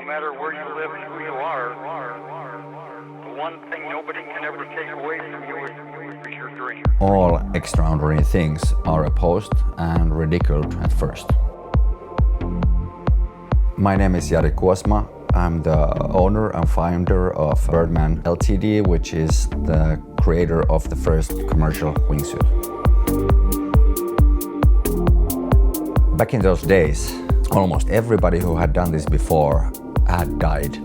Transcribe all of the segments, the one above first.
matter where you live and who you are, the one thing nobody can ever take away from you is your dream. All extraordinary things are opposed and ridiculed at first. My name is Jari Kuosma. I'm the owner and founder of Birdman Ltd, which is the creator of the first commercial wingsuit. Back in those days, almost everybody who had done this before had died.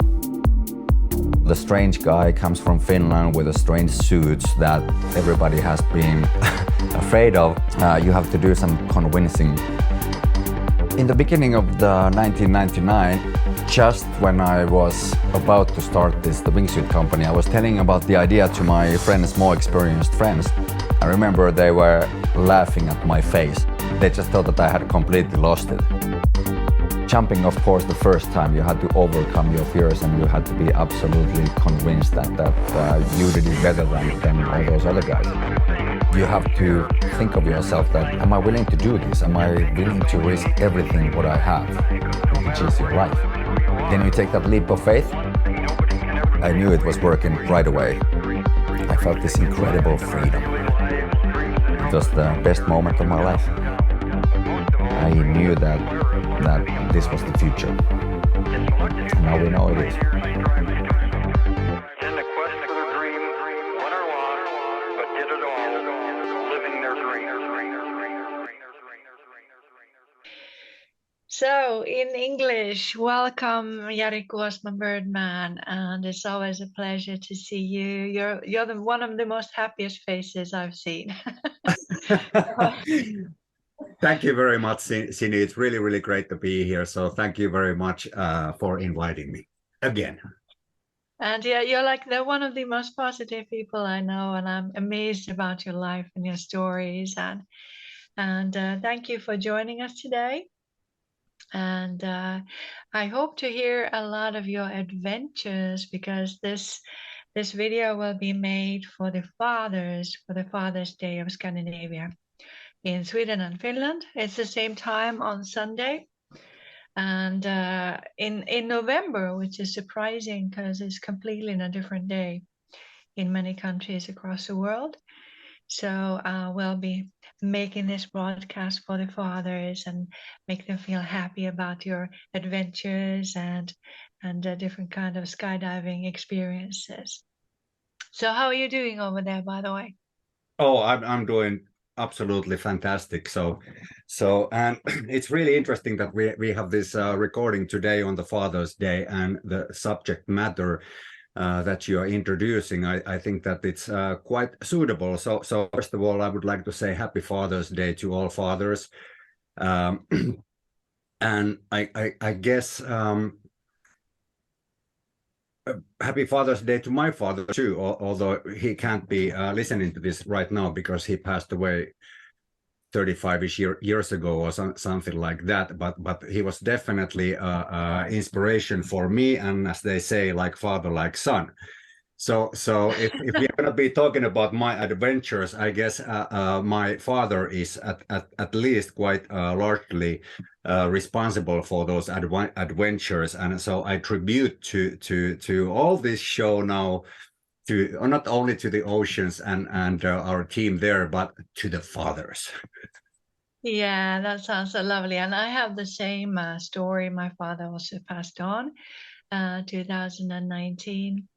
The strange guy comes from Finland with a strange suit that everybody has been afraid of. You have to do some convincing. In the beginning of the 1999, just when I was about to start the wingsuit company, I was telling about the idea to my friends, more experienced friends. I remember they were laughing at my face. They just thought that I had completely lost it. Jumping, of course, the first time you had to overcome your fears and you had to be absolutely convinced that you did it better than all those other guys. You have to think of yourself that, am I willing to do this? Am I willing to risk everything what I have, which is your life? Then you take that leap of faith. I knew it was working right away. I felt this incredible freedom. It was the best moment of my life. I knew that this was the future. And now we know it is. In the quest for their dream, won or lost, but did it all, living their dream. So, in English, welcome Jari Kuosma, Birdman, and it's always a pleasure to see you. You're one of the most happiest faces I've seen. Thank you very much, Sini. It's really, really great to be here. So thank you very much for inviting me again. And yeah, you're like one of the most positive people I know, and I'm amazed about your life and your stories. And thank you for joining us today. And I hope to hear a lot of your adventures, because this video will be made for the Father's Day of Scandinavia in Sweden and Finland. It's the same time on Sunday. And in November, which is surprising because it's completely in a different day in many countries across the world. So we'll be making this broadcast for the fathers and make them feel happy about your adventures and different kind of skydiving experiences. So how are you doing over there, by the way? Oh, I'm doing absolutely fantastic. So and it's really interesting that we have this recording today on the Father's Day, and the subject matter that you are introducing, I think that it's quite suitable. So first of all, I would like to say Happy Father's Day to all fathers, and I guess Happy Father's Day to my father too, although he can't be listening to this right now because he passed away 35-ish years ago or something like that, but he was definitely inspiration for me, and as they say, like father, like son. So if we're going to be talking about my adventures, I guess my father is at least quite largely responsible for those adventures, and so I tribute to all this show now, to not only to the oceans and our team there, but to the fathers. Yeah, that sounds so lovely. And I have the same story. My father also passed on 2019.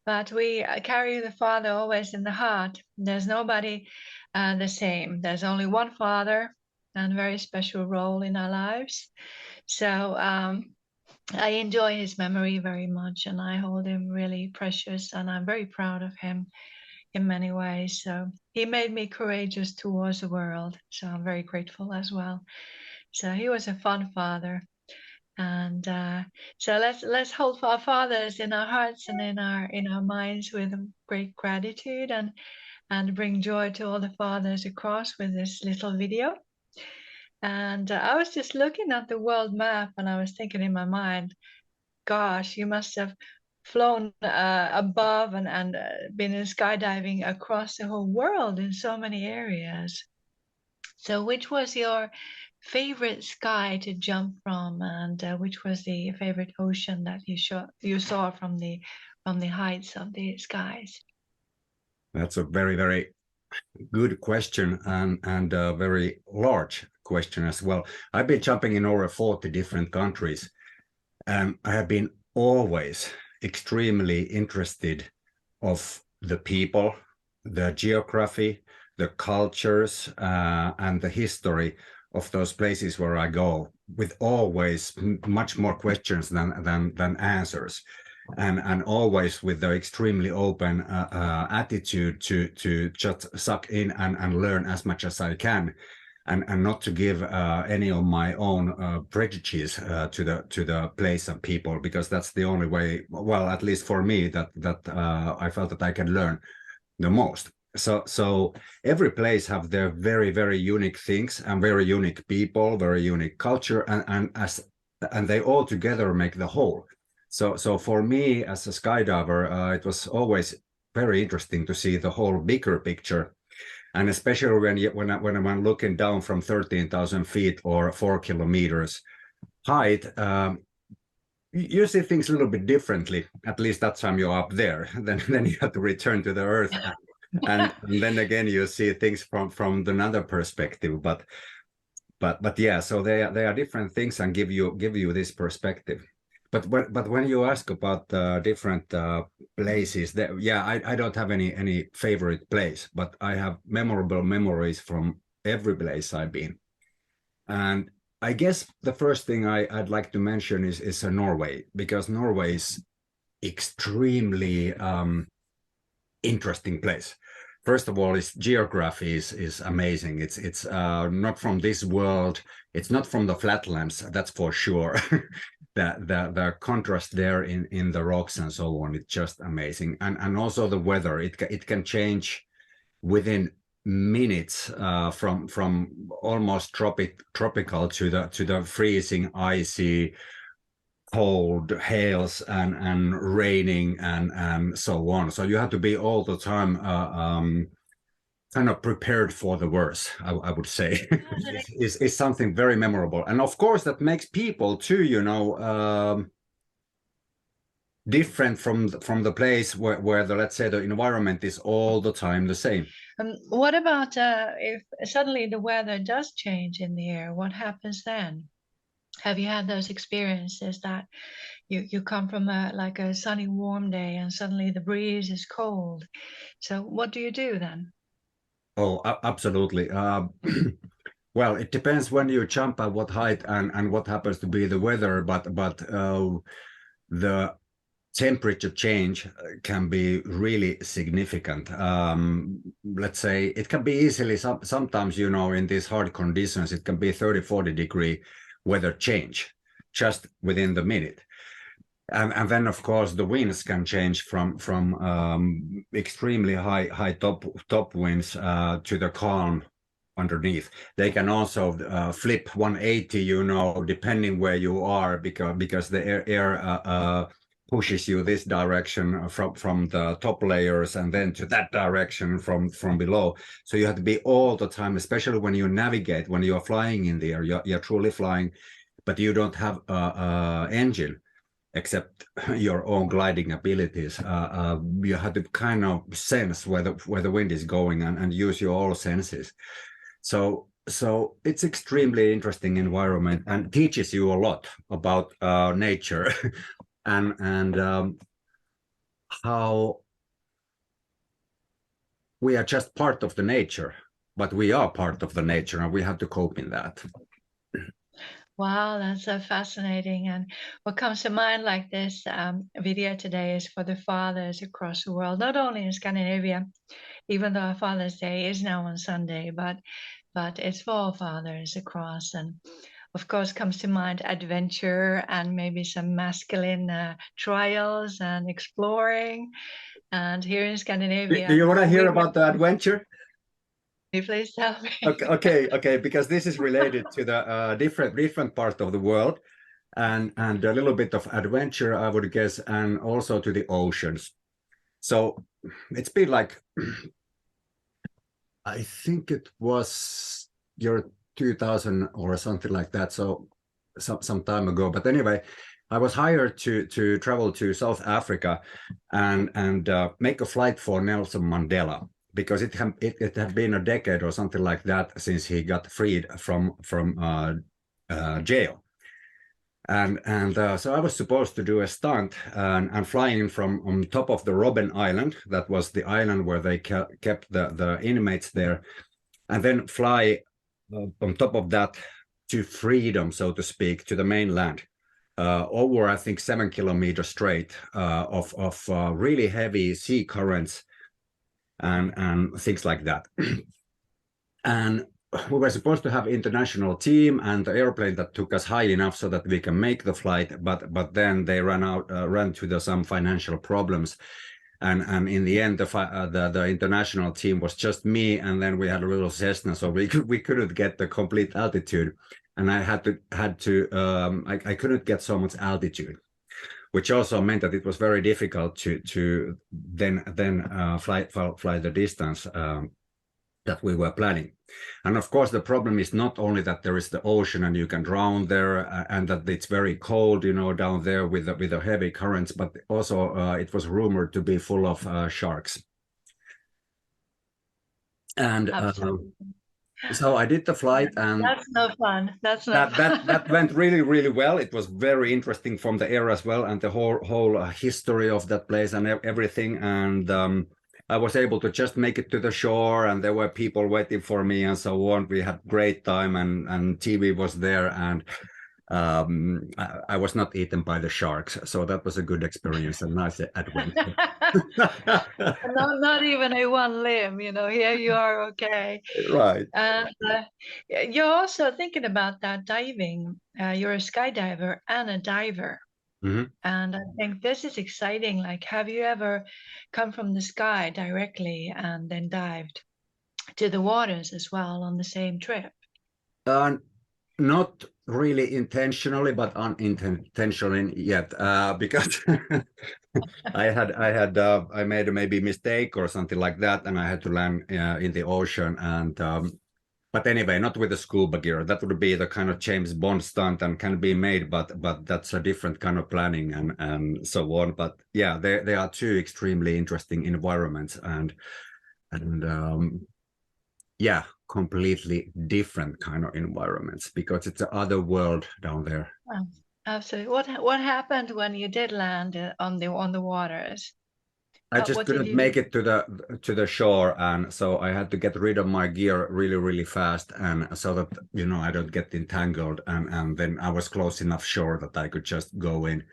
But we carry the Father always in the heart. There's nobody the same. There's only one Father and a very special role in our lives. So I enjoy his memory very much, and I hold him really precious, and I'm very proud of him in many ways. So he made me courageous towards the world. So I'm very grateful as well. So he was a fun father. And so let's hold our fathers in our hearts and in our minds with great gratitude, and bring joy to all the fathers across with this little video. And I was just looking at the world map, and I was thinking in my mind, gosh, you must have flown above and been in skydiving across the whole world in so many areas. So which was your favorite sky to jump from, and which was the favorite ocean that you saw from the heights of the skies? That's a very, very good question, and a very large question as well. I've been jumping in over 40 different countries, and I have been always extremely interested of the people, the geography, the cultures, and the history of those places where I go, with always much more questions than answers, and always with the extremely open attitude to just suck in and learn as much as I can, and not to give any of my own prejudices to the place and people, because that's the only way, well, at least for me, that I felt that I can learn the most. So every place have their very, very unique things and very unique people, very unique culture, and they all together make the whole. So for me as a skydiver, it was always very interesting to see the whole bigger picture. And especially when I'm looking down from 13,000 feet or 4 kilometers height, you see things a little bit differently. At least that time you're up there. Then you have to return to the earth, and then again you see things from another perspective. But yeah, so they are different things and give you this perspective. But when you ask about different places, yeah, I don't have any favorite place, but I have memorable memories from every place I've been. And I guess the first thing I'd like to mention is Norway, because Norway is extremely interesting place. First of all, its geography is amazing. It's not from this world. It's not from the flatlands, that's for sure. The contrast there in the rocks and so on, it's just amazing. And also the weather, it can change within minutes, from almost tropical to the freezing, icy, cold, hails and raining and so on. So you have to be all the time kind of prepared for the worst, I would say. is something very memorable. And of course that makes people too, different from the place where let's say the environment is all the time the same. What about if suddenly the weather does change in the air? What happens then? Have you had those experiences that you come from like a sunny, warm day and suddenly the breeze is cold? So what do you do then? Oh, absolutely. Well, it depends when you jump at what height and what happens to be the weather, but the temperature change can be really significant. Let's say it can be easily, sometimes, in these hard conditions, it can be 30-40 degree weather change just within the minute. And then, of course, the winds can change from extremely high top winds to the calm underneath. They can also flip 180, depending where you are, because the air pushes you this direction from the top layers, and then to that direction from below. So you have to be all the time, especially when you navigate, when you are flying in the air, you're truly flying, but you don't have an engine except your own gliding abilities. You have to kind of sense where the wind is going and use your all senses. So it's extremely interesting environment and teaches you a lot about nature and how we are just part of the nature, but we are part of the nature and we have to cope in that. Wow, that's so fascinating. And what comes to mind like this video today is for the fathers across the world, not only in Scandinavia, even though Father's Day is now on Sunday, but it's for all fathers across. And of course comes to mind adventure and maybe some masculine trials and exploring. And here in Scandinavia, do you want to hear about the adventure? Please tell me. Okay, because this is related to the different part of the world, and a little bit of adventure, I would guess, and also to the oceans. So it's been like, I think it was your 2000 or something like that. So some time ago. But anyway, I was hired to travel to South Africa and make a flight for Nelson Mandela, because it had been a decade or something like that since he got freed from jail. And so I was supposed to do a stunt and fly in from on top of the Robben Island. That was the island where they kept the inmates there, and then fly on top of that to freedom, so to speak, to the mainland, over I think 7 kilometers straight of really heavy sea currents and things like that. And we were supposed to have international team and the airplane that took us high enough so that we can make the flight, but then they ran to some financial problems. And in the end, the international team was just me, and then we had a little Cessna, so we couldn't get the complete altitude, and I I couldn't get so much altitude, which also meant that it was very difficult to then fly the distance that we were planning. And of course, the problem is not only that there is the ocean and you can drown there, and that it's very cold, down there with the heavy currents, but also it was rumored to be full of sharks. And so I did the flight, and that's no fun. That's not that went really, really well. It was very interesting from the air as well, and the whole history of that place and everything. And I was able to just make it to the shore, and there were people waiting for me and so on. We had great time, and TV was there, and I was not eaten by the sharks, so that was a good experience and nice adventure. not even a one limb, here you are, okay. Right. And you're also thinking about that diving. You're a skydiver and a diver. Mm-hmm. And I think this is exciting. Like, have you ever come from the sky directly and then dived to the waters as well on the same trip? Not really intentionally, but unintentionally yet, because I made maybe mistake or something like that, and I had to land in the ocean. And but anyway, not with the scuba gear. That would be the kind of James Bond stunt and can be made, but that's a different kind of planning and so on. But yeah, they are two extremely interesting environments, and yeah, completely different kind of environments, because it's another world down there. Oh, absolutely. What happened when you did land on the waters? I just couldn't make it to the shore, and so I had to get rid of my gear really, really fast, and so that I don't get entangled, and then I was close enough shore that I could just go in.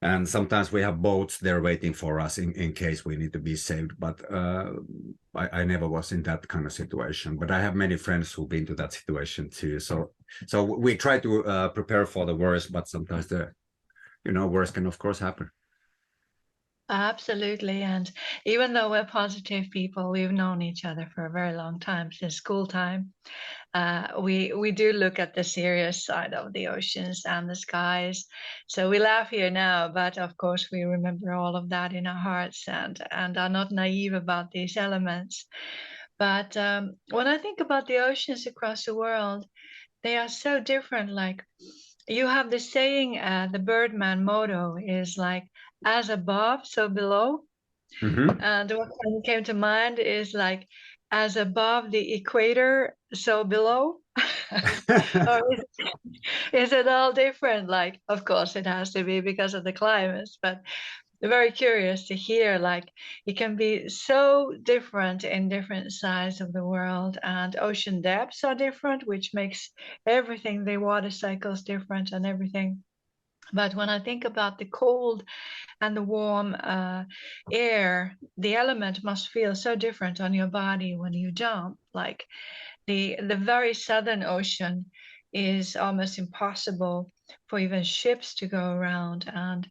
And sometimes we have boats there waiting for us in case we need to be saved, but I never was in that kind of situation. But I have many friends who've been to that situation too. So we try to prepare for the worst, but sometimes the worst can of course happen. Absolutely. And even though we're positive people, we've known each other for a very long time, since school time. We do look at the serious side of the oceans and the skies. So we laugh here now, but of course we remember all of that in our hearts and are not naive about these elements. But when I think about the oceans across the world, they are so different. Like, you have the saying, the Birdman motto is like, as above, so below. Mm-hmm. And what came to mind is like, as above the equator, so below. Or is it all different? Like, of course it has to be because of the climates, but very curious to hear, like, it can be so different in different sides of the world, and ocean depths are different, which makes everything, the water cycles different and everything. But when I think about the cold and the warm air, the element must feel so different on your body when you jump. Like, the very southern ocean is almost impossible for even ships to go around. And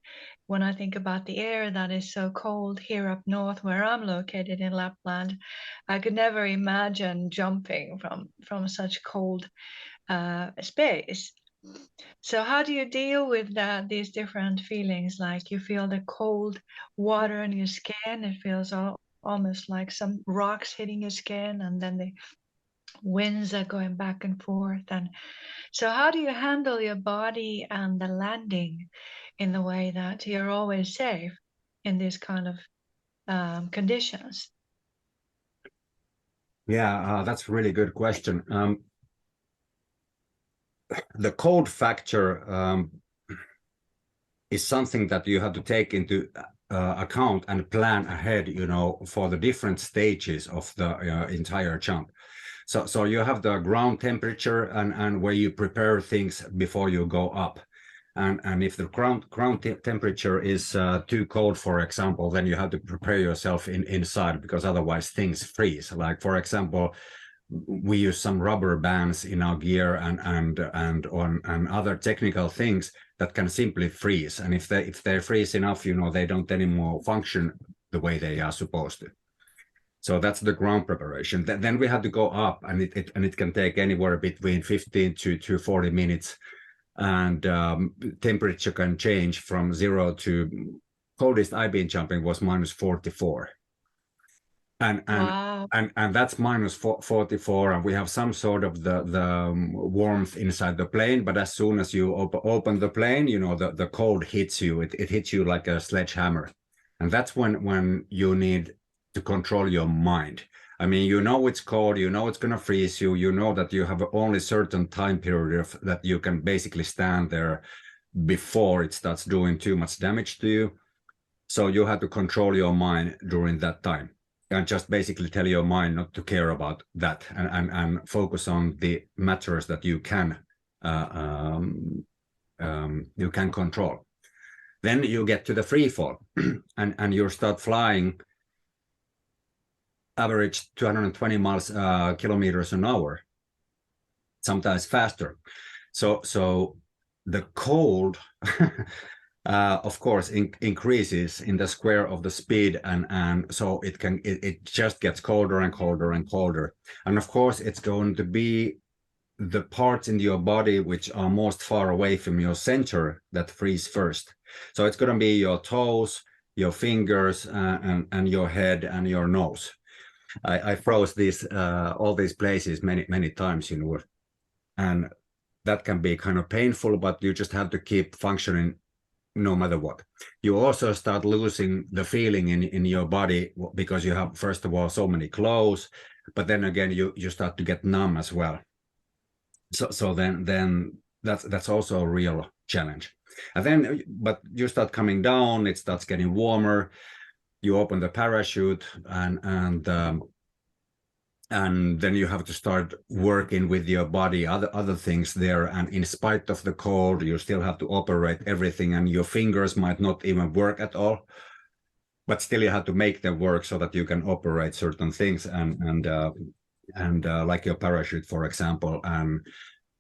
when I think about the air that is so cold here up north, where I'm located in Lapland, I could never imagine jumping from such cold space. So how do you deal with these different feelings? Like, you feel the cold water on your skin, it feels almost like some rocks hitting your skin, and then the winds are going back and forth. And so how do you handle your body and the landing in the way that you're always safe in these kind of conditions? Yeah, that's a really good question. The cold factor is something that you have to take into account and plan ahead, for the different stages of the entire jump. So you have the ground temperature and where you prepare things before you go up. And if the ground temperature is too cold, for example, then you have to prepare yourself inside, because otherwise things freeze. Like, for example, we use some rubber bands in our gear and other technical things that can simply freeze. And if they freeze enough, they don't anymore function the way they are supposed to. So that's the ground preparation. Then we have to go up, and it can take anywhere between 15 to 40 minutes. And temperature can change from 0 to, coldest I've been jumping was -44. Wow. And that's -44, and we have some sort of the warmth inside the plane, but as soon as you open the plane, the cold hits you. It hits you like a sledgehammer. And that's when you need to control your mind. I mean, it's cold, it's going to freeze you, that you have only certain time period that you can basically stand there before it starts doing too much damage to you. So you have to control your mind during that time, and just basically tell your mind not to care about that, and focus on the matters that you can control. Then you get to the free fall and you start flying average 220 kilometers an hour, sometimes faster. So the cold, of course, increases in the square of the speed, and so it just gets colder and colder and colder. And of course, it's going to be the parts in your body which are most far away from your center that freeze first. So it's going to be your toes, your fingers, and your head and your nose. I froze all these places many times, and that can be kind of painful, but you just have to keep functioning no matter what. You also start losing the feeling in your body, because you have, first of all, so many clothes, but then again you start to get numb as well. So then that's also a real challenge. And then, but you start coming down, it starts getting warmer. You open the parachute, and then you have to start working with your body, other things there. And in spite of the cold, you still have to operate everything, and your fingers might not even work at all, but still you have to make them work so that you can operate certain things, and like your parachute, for example, and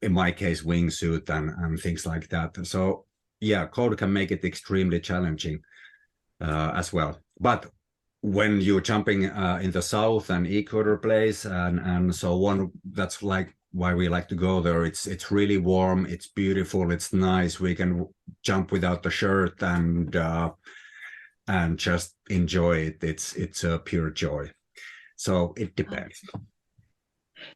in my case, wingsuit and things like that. So yeah, cold can make it extremely challenging as well. But when you're jumping in the south and equator place and so on, that's like why we like to go there. It's really warm, it's beautiful, it's nice. We can jump without the shirt and just enjoy it. It's a pure joy. So it depends.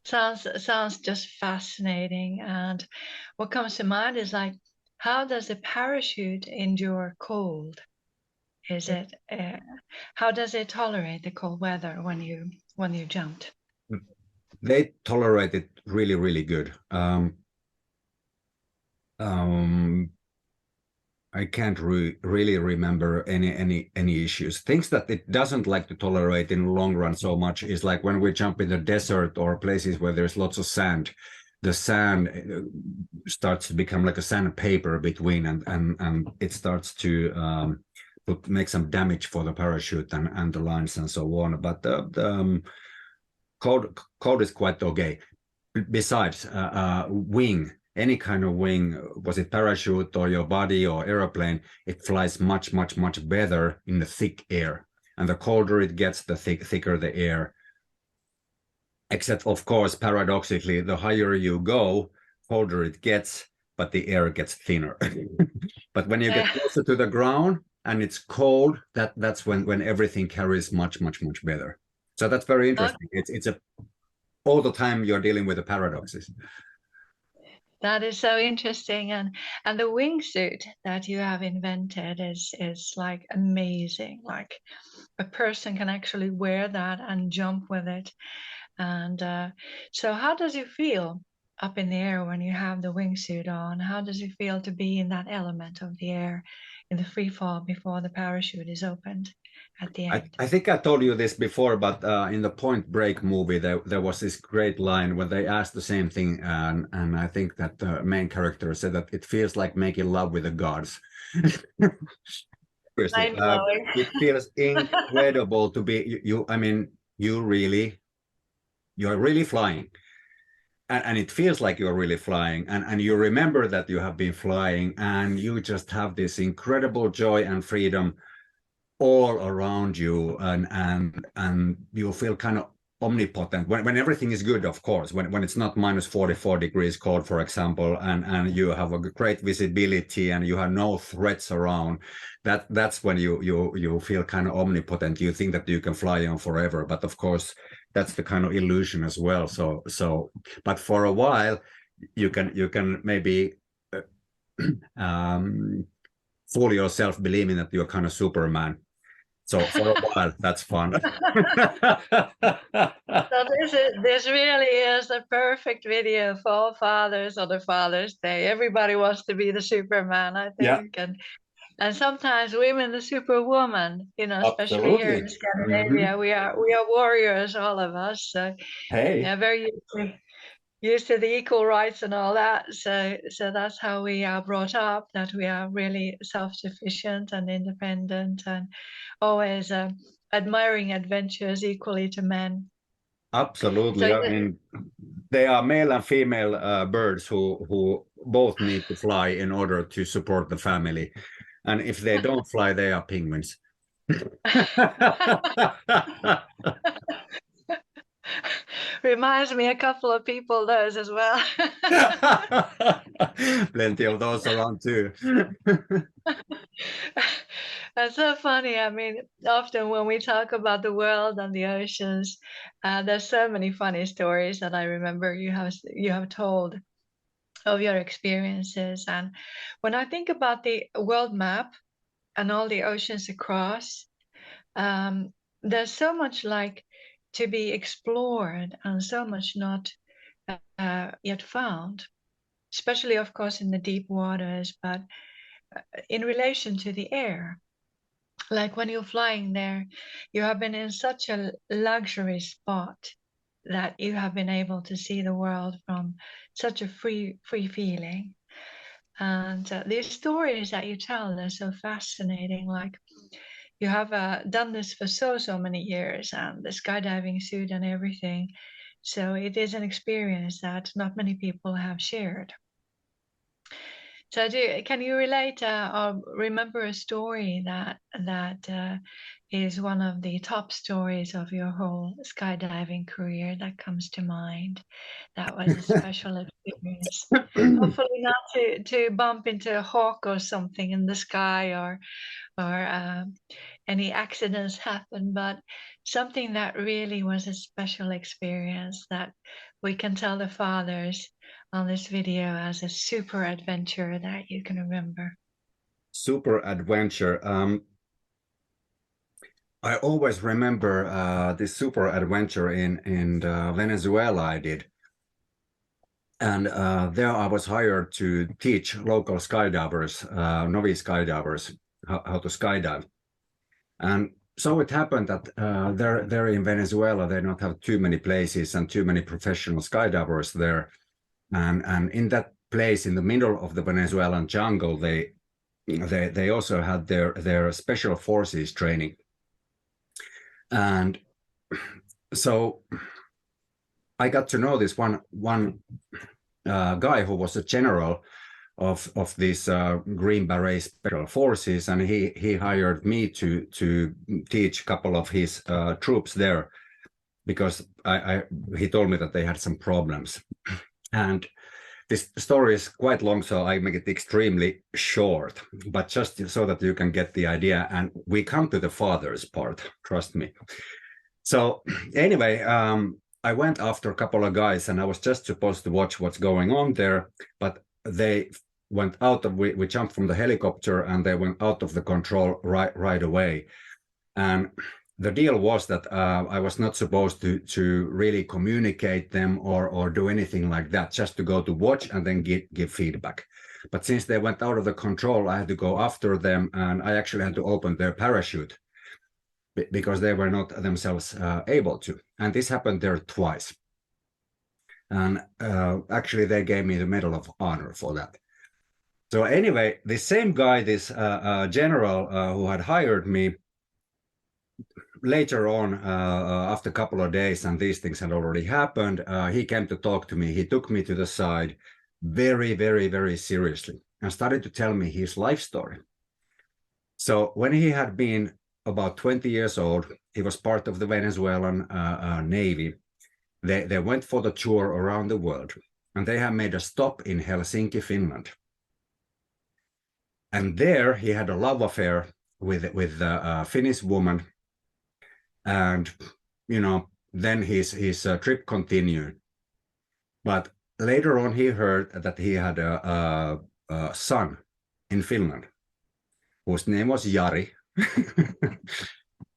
Sounds just fascinating. And what comes to mind is, like, how does a parachute endure cold? Is it how does it tolerate the cold weather when you jumped? They tolerate it really, really good. I can't really remember any issues. Things that it doesn't like to tolerate in the long run so much is like when we jump in the desert or places where there's lots of sand. The sand starts to become like a sandpaper between, and it starts to make some damage for the parachute and the lines and so on. But the cold is quite okay. Besides, wing, any kind of wing, was it parachute or your body or airplane, it flies much better in the thick air. And the colder it gets, the thicker the air. Except, of course, paradoxically, the higher you go, colder it gets, but the air gets thinner. But when you get closer to the ground and it's cold, that's when everything carries much better. So that's very interesting. all the time you're dealing with the paradoxes. That is so interesting, and the wingsuit that you have invented is like amazing. Like a person can actually wear that and jump with it. And so, how does it feel up in the air when you have the wingsuit on? How does it feel to be in that element of the air in the free fall before the parachute is opened at the end? I think I told you this before, but in the Point Break movie, there was this great line when they asked the same thing, and I think that the main character said that it feels like making love with the gods. Seriously, it feels incredible to be you. I mean, you're really flying, and it feels like you're really flying, and you remember that you have been flying, and you just have this incredible joy and freedom all around you, and you feel kind of omnipotent when everything is good, of course, when it's not minus 44 degrees cold, for example, and you have a great visibility and you have no threats around. That's when you feel kind of omnipotent. You think that you can fly on forever, but of course that's the kind of illusion as well. So but for a while you can maybe fool yourself believing that you're kind of Superman. So for a while, that's fun. So this really is a perfect video for all fathers on the Father's Day. Everybody wants to be the Superman, I think, Yeah. and sometimes women the Superwoman. You know, especially here in Scandinavia, we are warriors, all of us. So Hey. yeah, very used to the equal rights and all that. So that's how we are brought up, that we are really self-sufficient and independent and always admiring adventures equally to men. Absolutely. So I mean, they are male and female birds who both need to fly in order to support the family. And if they don't fly, they are penguins. reminds me a couple of people those as well. Plenty of those around too. That's so funny. I mean, often when we talk about the world and the oceans, there's so many funny stories that I remember you have told of your experiences. And when I think about the world map and all the oceans across, there's so much like to be explored and so much not yet found, especially, of course, in the deep waters, but in relation to the air. Like when you're flying there, you have been in such a luxury spot that you have been able to see the world from such a free feeling. And these stories that you tell are so fascinating. Like you have done this for so many years, and the skydiving suit and everything. So it is an experience that not many people have shared. So can you relate or remember a story that is one of the top stories of your whole skydiving career that comes to mind? That was a special experience. Hopefully not to bump into a hawk or something in the sky or any accidents happen, but something that really was a special experience that we can tell the fathers on this video as a super adventure that you can remember. Super adventure. I always remember this super adventure in Venezuela I did. And there I was hired to teach local skydivers, novice skydivers, how to skydive. And so it happened that there in Venezuela, they don't have too many places and too many professional skydivers there. And in that place, in the middle of the Venezuelan jungle, they also had their special forces training. And so I got to know this one guy who was a general of these Green Beret special forces, and he hired me to teach a couple of his troops there, because he told me that they had some problems. And this story is quite long, so I make it extremely short, but just so that you can get the idea. And we come to the fathers part, trust me. So anyway, I went after a couple of guys, and I was just supposed to watch what's going on there, but they went out of, we jumped from the helicopter, and they went out of the control right away. And the deal was that I was not supposed to really communicate them or do anything like that, just to go to watch and then give feedback. But since they went out of the control, I had to go after them, and I actually had to open their parachute because they were not themselves able to. And this happened there twice. And actually, they gave me the Medal of Honor for that. So anyway, the same guy, this general who had hired me, later on, after a couple of days, and these things had already happened, he came to talk to me. He took me to the side very, very, very seriously and started to tell me his life story. So when he had been about 20 years old, he was part of the Venezuelan Navy. They went for the tour around the world, and they had made a stop in Helsinki, Finland. And there he had a love affair with a Finnish woman. And, you know, then his trip continued. But later on, he heard that he had a son in Finland, whose name was Jari.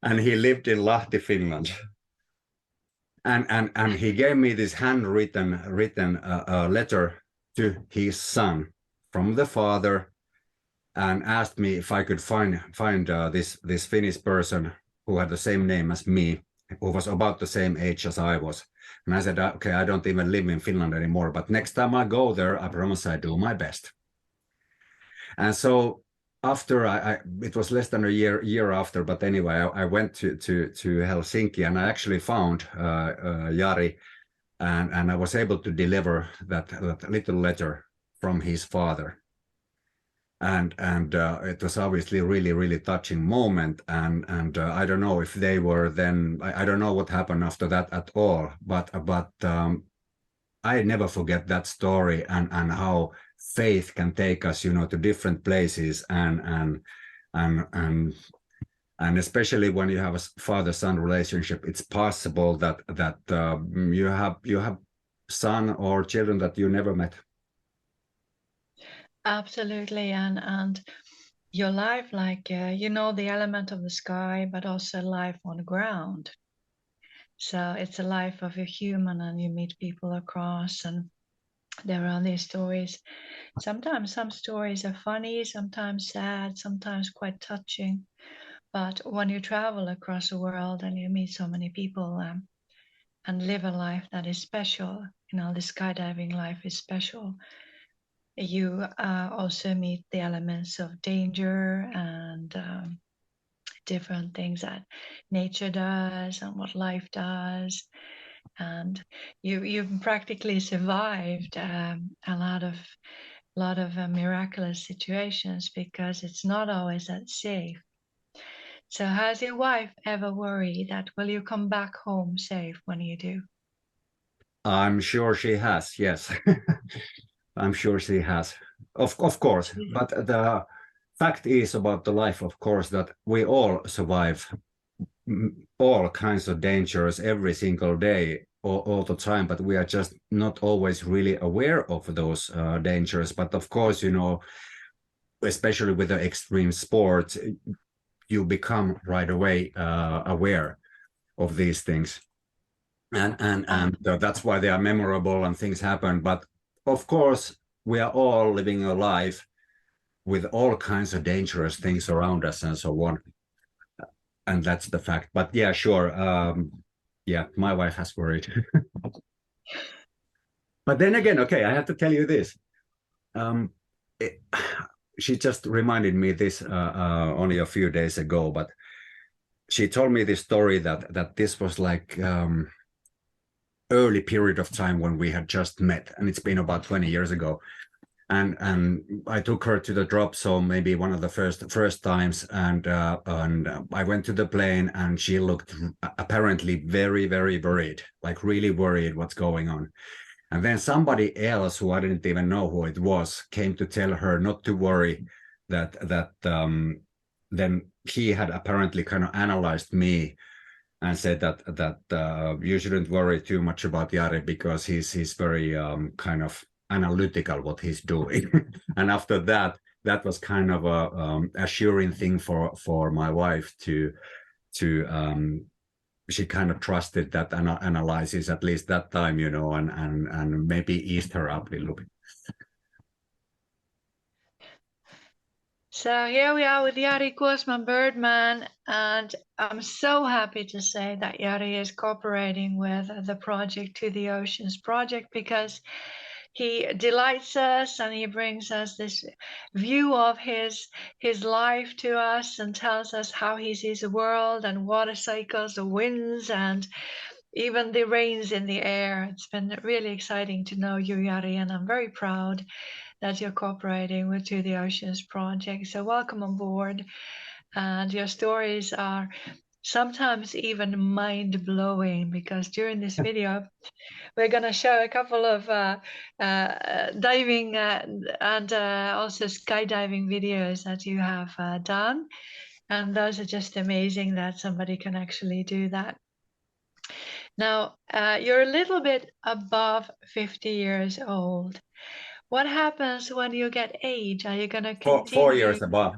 And he lived in Lahti, Finland. And he gave me this handwritten letter to his son from the father, and asked me if I could find this Finnish person who had the same name as me, who was about the same age as I was. And I said, okay, I don't even live in Finland anymore, but next time I go there, I promise I do my best. And so after it was less than a year after, but anyway, I went to Helsinki, and I actually found Jari, and I was able to deliver that little letter from his father. And it was obviously a really, really touching moment. And I don't know if they were then, I don't know what happened after that at all, but I never forget that story, and how faith can take us, you know, to different places, and especially when you have a father-son relationship, it's possible that you have son or children that you never met. Absolutely, and your life, like you know, the element of the sky, but also life on the ground. So it's a life of a human, and you meet people across, and there are these stories. Sometimes some stories are funny, sometimes sad, sometimes quite touching. But when you travel across the world and you meet so many people and live a life that is special, you know, the skydiving life is special. You also meet the elements of danger and different things that nature does and what life does. And you've practically survived a lot of miraculous situations, because it's not always that safe. So has your wife ever worried that will you come back home safe when you do? I'm sure she has, yes. I'm sure she has, of course. But the fact is about the life, of course, that we all survive all kinds of dangers every single day, all the time, but we are just not always really aware of those dangers. But of course, you know, especially with the extreme sports, you become right away aware of these things, and that's why they are memorable and things happen. But of course, we are all living a life with all kinds of dangerous things around us and so on. And that's the fact. But yeah, sure. Yeah, my wife has worried. But then again, okay, I have to tell you this. She just reminded me this only a few days ago, but she told me this story that this was like early period of time when we had just met, and it's been about 20 years ago. And I took her to the drop zone, maybe one of the first times, and I went to the plane, and she looked apparently very, very worried, like really worried what's going on. And then somebody else, who I didn't even know who it was, came to tell her not to worry, that then he had apparently kind of analyzed me and said that you shouldn't worry too much about Jari because he's very kind of analytical what he's doing. And after that, that was kind of a assuring thing for my wife to she kind of trusted that analysis at least that time, you know, and maybe eased her up a little bit. So here we are with Jari Kuosma, Birdman, and I'm so happy to say that Jari is cooperating with the project To the Oceans project, because he delights us and he brings us this view of his life to us and tells us how he sees the world and water cycles, the winds, and even the rains in the air. It's been really exciting to know you, Jari, and I'm very proud that you're cooperating with To the Oceans project. So welcome on board. And your stories are sometimes even mind-blowing, because during this video we're going to show a couple of diving and also skydiving videos that you have done, and those are just amazing that somebody can actually do that. Now, you're a little bit above 50 years old. What happens when you get age? Are you going to continue? 4 years above.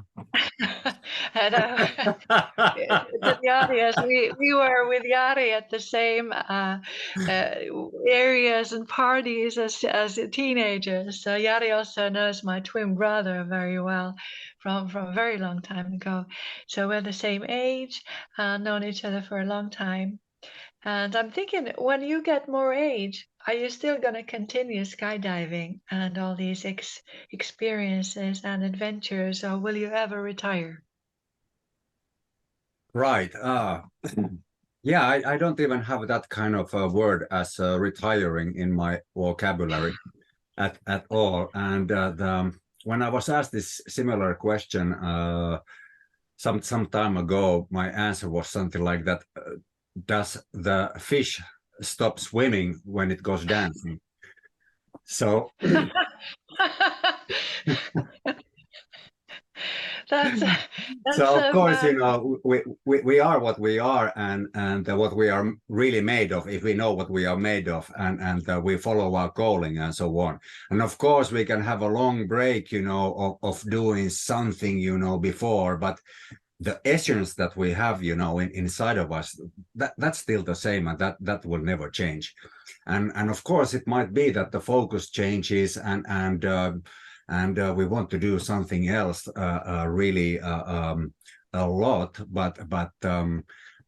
I know. To the audience, we were with Jari at the same areas and parties as teenagers. So Jari also knows my twin brother very well from a very long time ago. So we're the same age, known each other for a long time. And I'm thinking, when you get more age, are you still going to continue skydiving and all these experiences and adventures, or will you ever retire? Right. Yeah, I don't even have that kind of a word as retiring in my vocabulary at all. And when I was asked this similar question some time ago, my answer was something like that. Does the fish stop swimming when it goes dancing? So That's so of course, fun. you know, we are what we are, and what we are really made of, if we know what we are made of, and we follow our calling and so on. And of course, we can have a long break, you know, of doing something, you know, before, but the essence that we have, you know, inside of us, that's still the same, and that will never change. And of course, it might be that the focus changes, and we want to do something else really a lot, but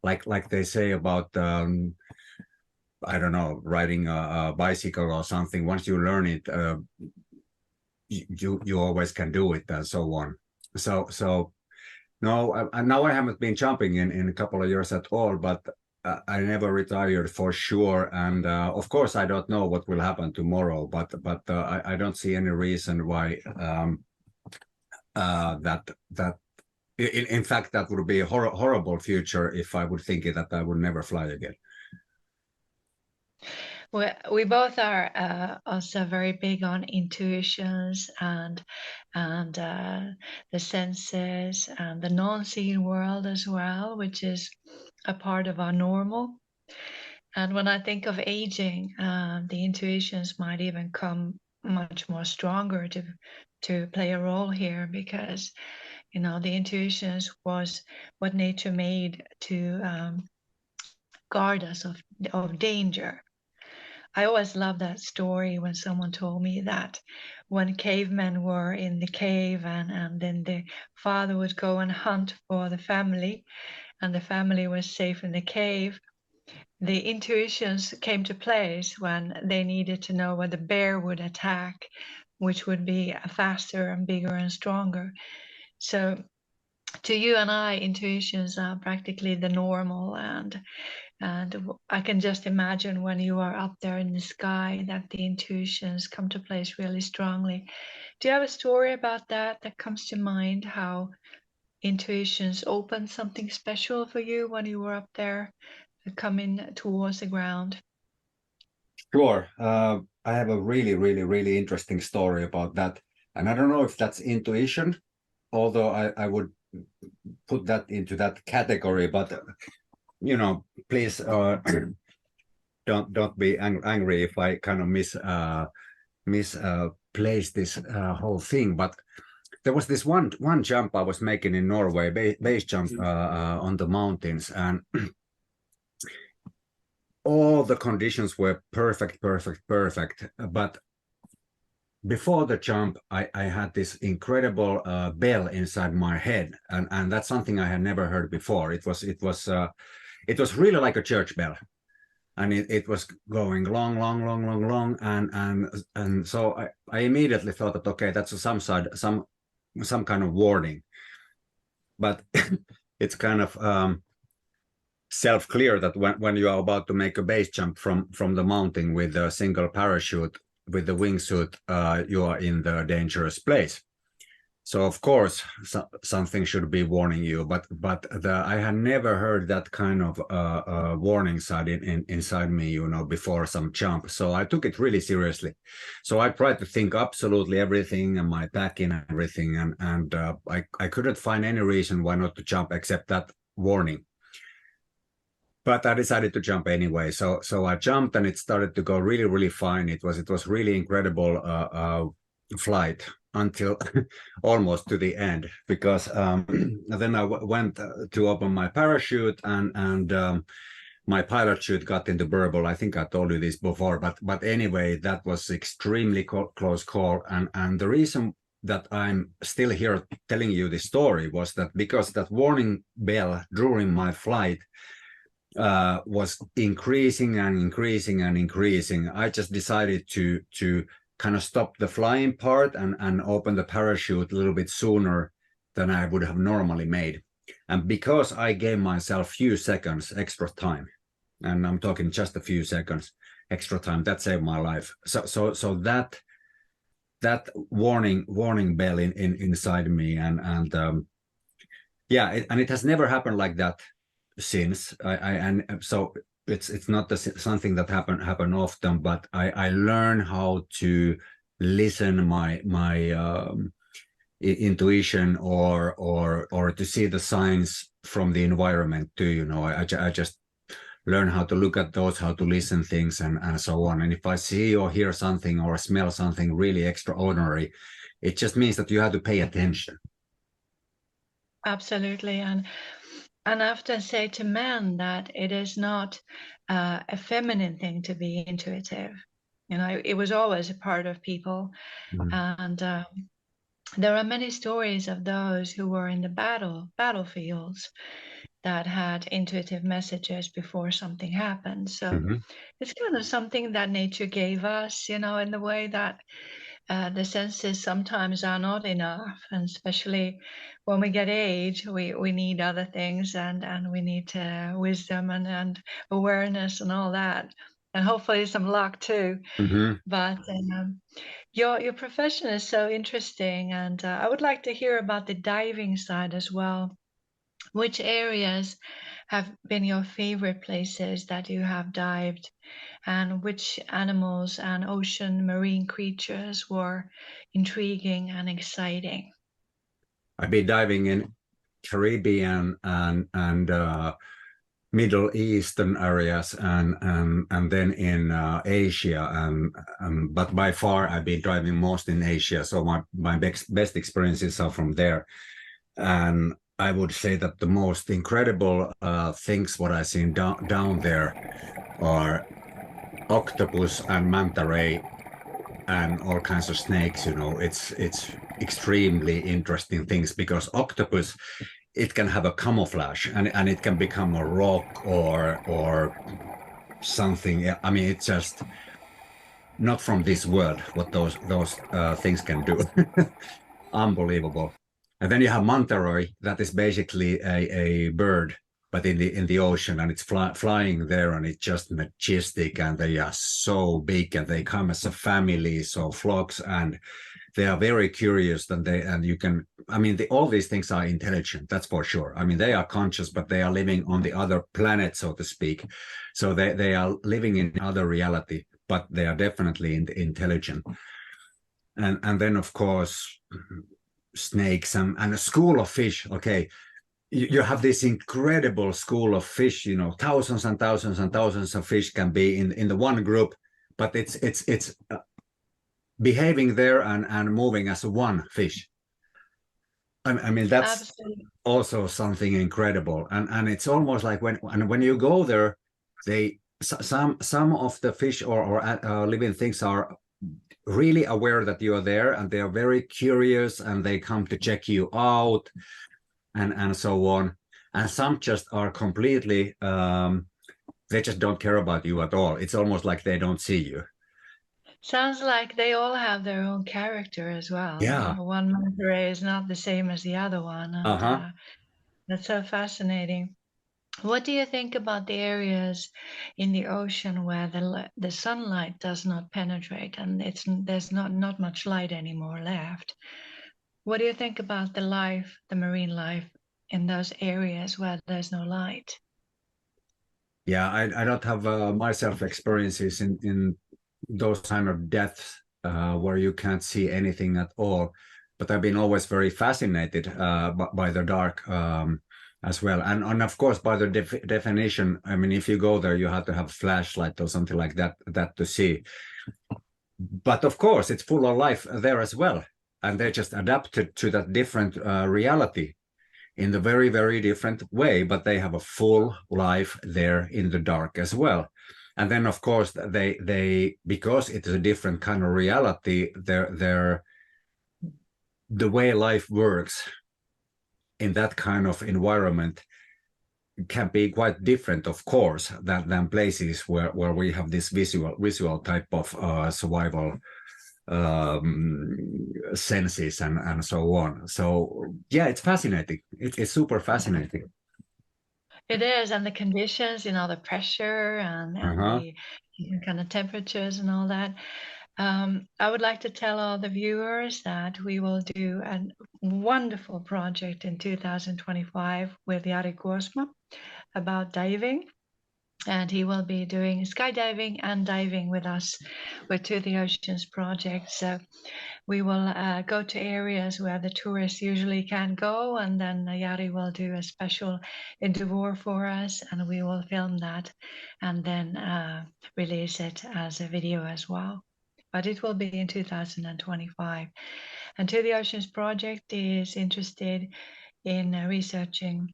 like they say about I don't know, riding a bicycle or something. Once you learn it, you always can do it and so on. So no, now I haven't been jumping in a couple of years at all, but I never retired for sure. And of course, I don't know what will happen tomorrow, but I don't see any reason why that in fact, that would be a horrible future if I would think that I would never fly again. We both are also very big on intuitions and the senses and the non-seen world as well, which is a part of our normal. And when I think of aging, the intuitions might even come much more stronger to play a role here, because you know the intuitions was what nature made to guard us of danger. I always loved that story when someone told me that when cavemen were in the cave, and then the father would go and hunt for the family, and the family was safe in the cave, the intuitions came to place when they needed to know when the bear would attack, which would be faster and bigger and stronger. So to you and I, intuitions are practically the normal, and I can just imagine when you are up there in the sky that the intuitions come to place really strongly. Do you have a story about that comes to mind, how intuitions opened something special for you when you were up there, coming towards the ground? Sure. I have a really interesting story about that. And I don't know if that's intuition, although I would put that into that category, but you know, please don't be angry if I kind of misplace this whole thing. But there was this one jump I was making in Norway, base jump on the mountains, and all the conditions were perfect. But before the jump, I had this incredible bell inside my head, and that's something I had never heard before. It was really like a church bell, and it was going long, and so I immediately thought that, okay, that's some kind of warning. But it's kind of self-clear that when you are about to make a base jump from the mountain with a single parachute with the wingsuit, you are in the dangerous place. So of course something should be warning you, but I had never heard that kind of warning side inside me, you know, before some jump. So I took it really seriously. So I tried to think absolutely everything and my packing and everything, and I couldn't find any reason why not to jump except that warning. But I decided to jump anyway. So I jumped, and it started to go really fine. It was really incredible flight until almost to the end, because then I went to open my parachute, and my pilot chute got into burble. I think I told you this before, but anyway, that was extremely close call. And the reason that I'm still here telling you this story was that because that warning bell during my flight was increasing, I just decided to kind of stop the flying part and open the parachute a little bit sooner than I would have normally made. And because I gave myself few seconds extra time, and I'm talking just a few seconds extra time, that saved my life. So that warning bell inside me, and yeah, and it has never happened like that since. And so it's not something that happen often, but I learn how to listen my intuition or to see the signs from the environment too. You know, I just learn how to look at those, how to listen things, and so on. And if I see or hear something or smell something really extraordinary, it just means that you have to pay attention. Absolutely. And I often say to men that it is not a feminine thing to be intuitive. You know, it was always a part of people. And there are many stories of those who were in the battlefields that had intuitive messages before something happened. So it's kind of something that nature gave us, you know, in the way that the senses sometimes are not enough, and especially when we get age, we need other things, and we need wisdom and awareness and all that, and hopefully some luck too. But your profession is so interesting, and I would like to hear about the diving side as well. Which areas have been your favorite places that you have dived, and which animals and ocean marine creatures were intriguing and exciting? I've been diving in Caribbean and Middle Eastern areas, and then in Asia, but by far I've been diving most in Asia. So my best experiences are from there, and I would say that the most incredible things what I've seen down there are octopus and manta ray and all kinds of snakes. You know, it's extremely interesting things, because octopus, it can have a camouflage, and it can become a rock or something. I mean, it's just not from this world what those things can do. Unbelievable. And then you have manta ray, that is basically a bird, but in the ocean, and it's flying there, and it's just majestic, and they are so big, and they come as a family, so flocks, and they are very curious, and you can, I mean, all these things are intelligent, that's for sure. I mean, they are conscious, but they are living on the other planet, so to speak. So they are living in other reality, but they are definitely intelligent. And then, of course, snakes and a school of fish. Okay, you have this incredible school of fish, thousands and thousands and thousands of fish can be in the one group, but it's behaving there and moving as one fish. I mean, that's Absolutely. also something incredible, and it's almost like when you go there, some of the fish or living things are really aware that you are there, and they are very curious, and they come to check you out, and so on. And some just are completely they just don't care about you at all. It's almost like they don't see you. Sounds like they all have their own character as well. Yeah. One manta ray is not the same as the other one. And, Uh-huh. that's so fascinating. What do you think about the areas in the ocean where the sunlight does not penetrate and there's not much light anymore left? What do you think about the marine life in those areas where there's no light? Yeah, I don't have myself experiences in those kind of depths where you can't see anything at all. But I've been always very fascinated by the dark as well. And of course, by the definition, I mean, if you go there, you have to have a flashlight or something like that to see. But of course, it's full of life there as well. And they just adapted to that different reality in the very, very different way, but they have a full life there in the dark as well. And then, of course, they because it is a different kind of reality, the way life works in that kind of environment can be quite different, of course, than places where we have this visual type of survival senses and so on. So yeah, it's fascinating. It's super fascinating. It is, and the conditions, the pressure and the kind of temperatures and all that. I would like to tell all the viewers that we will do a wonderful project in 2025 with Jari Kuosma about diving. And he will be doing skydiving and diving with us with To the Oceans project. So we will go to areas where the tourists usually can't go, and then Jari will do a special interview for us, and we will film that and then release it as a video as well. But it will be in 2025. And To the Oceans project is interested in researching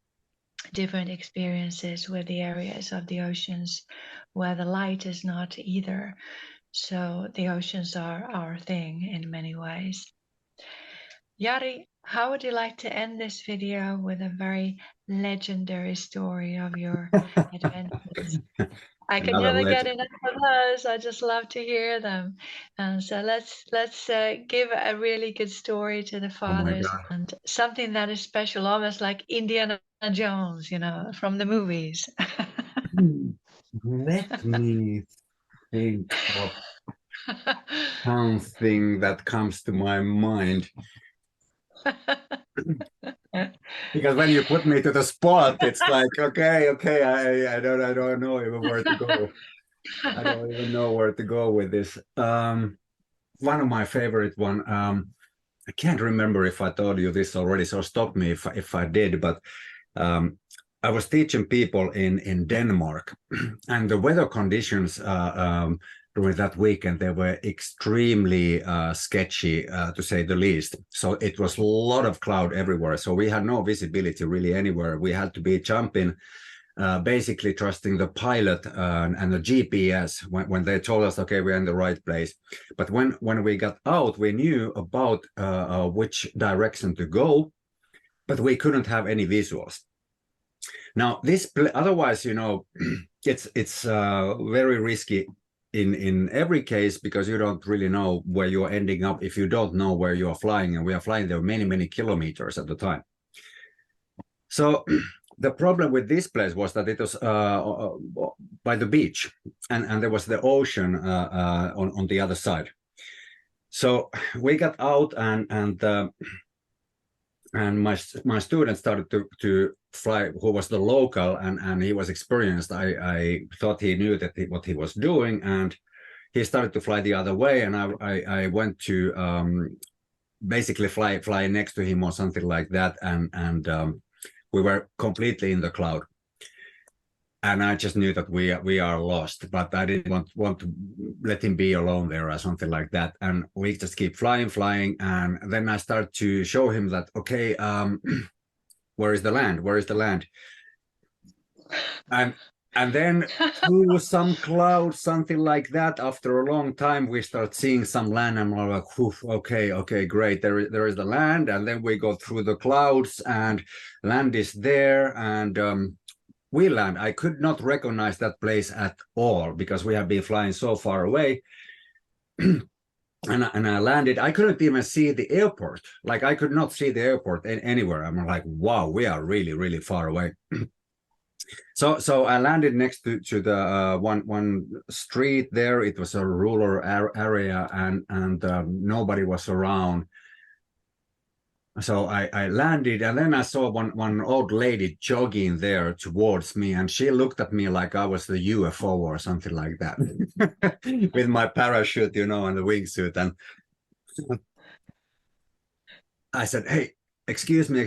different experiences with the areas of the oceans where the light is not either. So the oceans are our thing in many ways. Jari, how would you like to end this video with a very legendary story of your adventures? I can Another never get legend. enough of those. I just love to hear them. And so let's give a really good story to the Oh my fathers God. and something that is special, almost like Indiana Jones, from the movies. Let me think of something that comes to my mind. Because when you put me to the spot, it's like, okay, I don't know even where to go. I don't even know where to go with this. One of my favorite one. I can't remember if I told you this already, so stop me if I did. But I was teaching people in Denmark, and the weather conditions during that weekend, they were extremely sketchy, to say the least. So it was a lot of cloud everywhere. So we had no visibility really anywhere. We had to be jumping, basically trusting the pilot and the GPS when they told us, okay, we're in the right place. But when we got out, we knew about which direction to go, but we couldn't have any visuals. Now, otherwise, it's very risky in every case, because you don't really know where you're ending up if you don't know where you are flying, and we are flying there many kilometers at the time. So the problem with this place was that it was by the beach, and there was the ocean on the other side. So we got out, and my student started to fly, who was the local, and he was experienced. I thought he knew what he was doing, and he started to fly the other way, and I went to basically fly next to him or something like that, and we were completely in the cloud. And I just knew that we are lost, but I didn't want to let him be alone there or something like that. And we just keep flying, and then I start to show him that, okay, where is the land? Where is the land? And then through some clouds, something like that, after a long time, we start seeing some land, and we're like, okay, great. There is the land, and then we go through the clouds, and land is there, and we land. I could not recognize that place at all because we have been flying so far away. and I landed. I couldn't even see the airport. Like I could not see the airport anywhere. I'm like, wow, we are really, really far away. So I landed next to the one street there. It was a rural area, and nobody was around. So I landed, and then I saw one old lady jogging there towards me, and she looked at me like I was the UFO or something like that, with my parachute, and the wingsuit. And I said, "Hey, excuse me,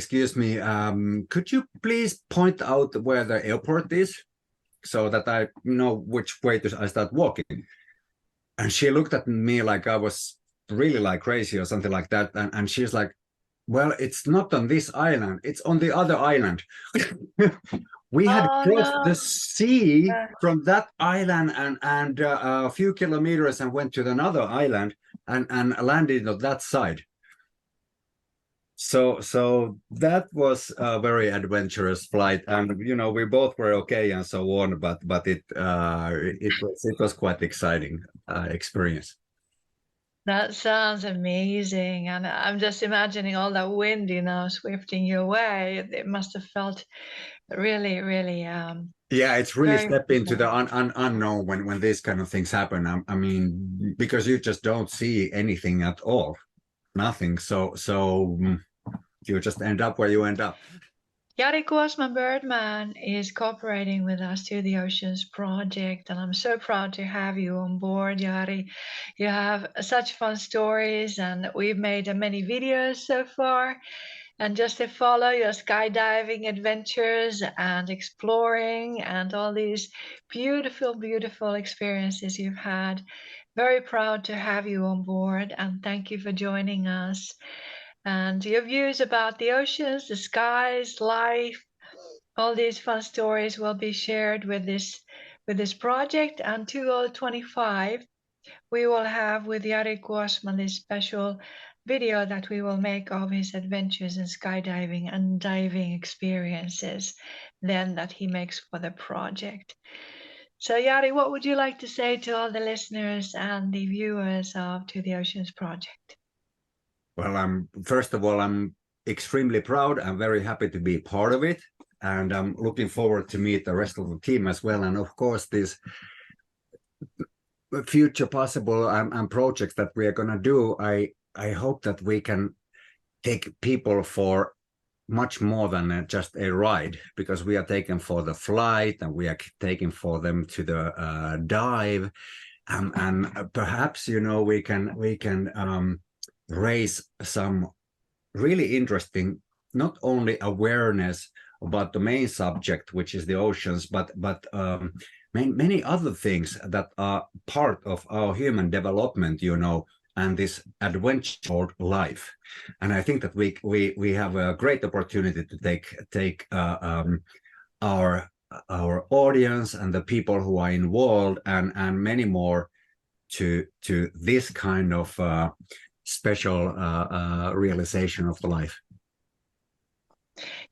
could you please point out where the airport is, so that I know which way I start walking?" And she looked at me like I was really like crazy or something like that, and she's like, "Well, it's not on this island, it's on the other island." We had crossed the sea from that island and a few kilometers and went to another island and landed on that side. So that was a very adventurous flight, and we both were okay and so on, but it was quite exciting experience. That sounds amazing. And I'm just imagining all that wind, swifting your way. It must have felt really, really. Yeah, it's really very step into the unknown when these kind of things happen. I mean, because you just don't see anything at all, nothing. So you just end up where you end up. Jari Kuosma Birdman is cooperating with us to the Oceans Project, and I'm so proud to have you on board, Jari. You have such fun stories, and we've made many videos so far. And just to follow your skydiving adventures and exploring and all these beautiful, beautiful experiences you've had. Very proud to have you on board, and thank you for joining us. And your views about the oceans, the skies, life, all these fun stories will be shared with this project. And 2025, we will have with Jari Kuosma this special video that we will make of his adventures in skydiving and diving experiences then that he makes for the project. So Jari, what would you like to say to all the listeners and the viewers of To the Oceans Project? Well, first of all, I'm extremely proud. I'm very happy to be part of it, and I'm looking forward to meet the rest of the team as well. And of course, this future possible projects that we are going to do, I hope that we can take people for much more than just a ride, because we are taken for the flight and we are taken for them to the dive, and perhaps we can raise some really interesting, not only awareness about the main subject, which is the oceans, but many other things that are part of our human development, and this adventure life. And I think that we have a great opportunity to take our audience and the people who are involved and many more to this kind of special realization of the life.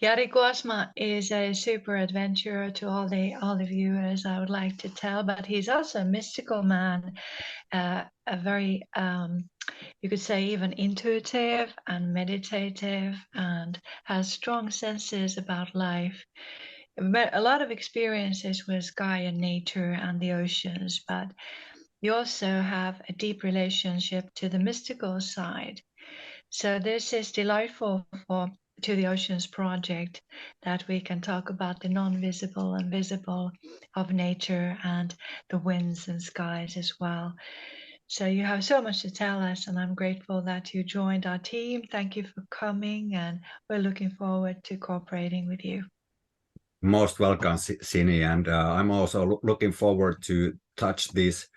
Jari Kuosma is a super adventurer to all the viewers, I would like to tell, but he's also a mystical man, a very, you could say, even intuitive and meditative, and has strong senses about life. A lot of experiences with sky and nature and the oceans, but you also have a deep relationship to the mystical side. So this is delightful for To the Oceans Project, that we can talk about the non-visible and visible of nature and the winds and skies as well. So you have so much to tell us, and I'm grateful that you joined our team. Thank you for coming, and we're looking forward to cooperating with you. Most welcome, Sini, and I'm also looking forward to touch these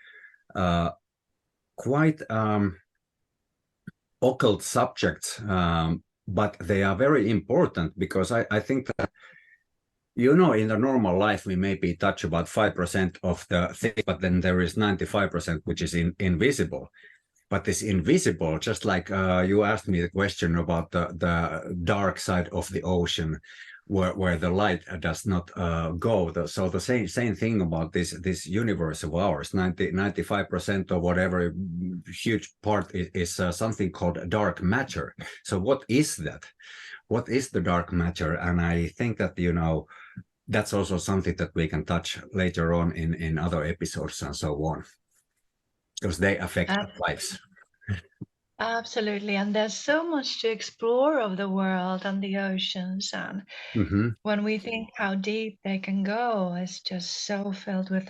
quite occult subjects, but they are very important because I think that, you know, in the normal life, we maybe touch about 5% of the thing, but then there is 95%, which is invisible. But this invisible, just like you asked me the question about the dark side of the ocean, where the light does not go. So the same thing about this universe of ours, 95% or whatever huge part is something called dark matter. So what is that? What is the dark matter? And I think that, you know, that's also something that we can touch later on in other episodes and so on, because they affect our lives. Absolutely. And there's so much to explore of the world and the oceans. And when we think how deep they can go, it's just so filled with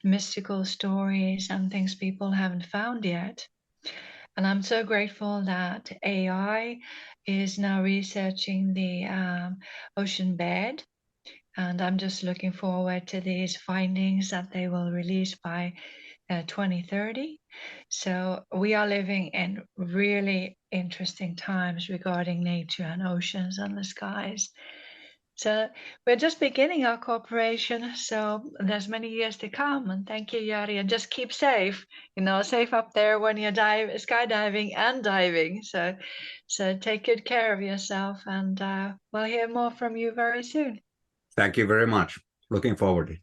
mystical stories and things people haven't found yet. And I'm so grateful that AI is now researching the ocean bed. And I'm just looking forward to these findings that they will release by 2030. So we are living in really interesting times regarding nature and oceans and the skies. So we're just beginning our cooperation. So there's many years to come. And thank you, Jari. And just keep safe, you know, safe up there when you're skydiving and diving. So take good care of yourself. And we'll hear more from you very soon. Thank you very much. Looking forward.